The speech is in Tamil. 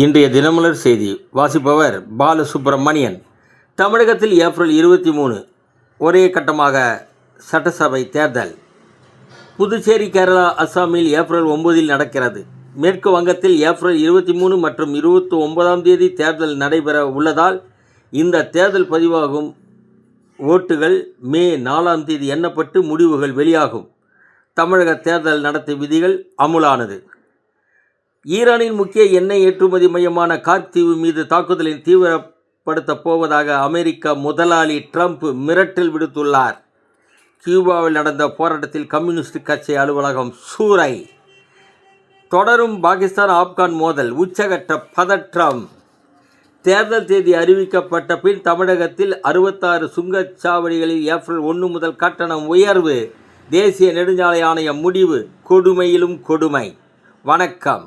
இன்றைய தினமலர் செய்தி வாசிப்பவர் பாலசுப்ரமணியன். தமிழகத்தில் ஏப்ரல் 23 ஒரே கட்டமாக சட்டசபை தேர்தல். புதுச்சேரி, கேரளா, அஸ்ஸாமில் ஏப்ரல் 9 நடக்கிறது. மேற்கு வங்கத்தில் ஏப்ரல் 23 மற்றும் 29 தேர்தல் நடைபெற உள்ளதால் இந்த தேர்தல் பதிவாகும் ஓட்டுகள் மே 4 எண்ணப்பட்டு முடிவுகள் வெளியாகும். தமிழக தேர்தல் நடத்தை விதிகள் அமுலானது. ஈரானின் முக்கிய எண்ணெய் ஏற்றுமதி மையமான கார்க் தீவு மீது தாக்குதலை தீவிரப்படுத்தப் போவதாக அமெரிக்க முதலாளி ட்ரம்ப் மிரட்டல் விடுத்துள்ளார். கியூபாவில் நடந்த போராட்டத்தில் கம்யூனிஸ்ட் கட்சி அலுவலகம் சூறை. தொடரும் பாகிஸ்தான் ஆப்கான் மோதல், உச்சகட்ட பதற்றம். தேர்தல் தேதி அறிவிக்கப்பட்ட பின் தமிழகத்தில் 66 சுங்கச்சாவடிகளில் ஏப்ரல் 1 முதல் கட்டணம் உயர்வு. தேசிய நெடுஞ்சாலை ஆணையம் முடிவு. கொடுமையிலும் கொடுமை. வணக்கம்.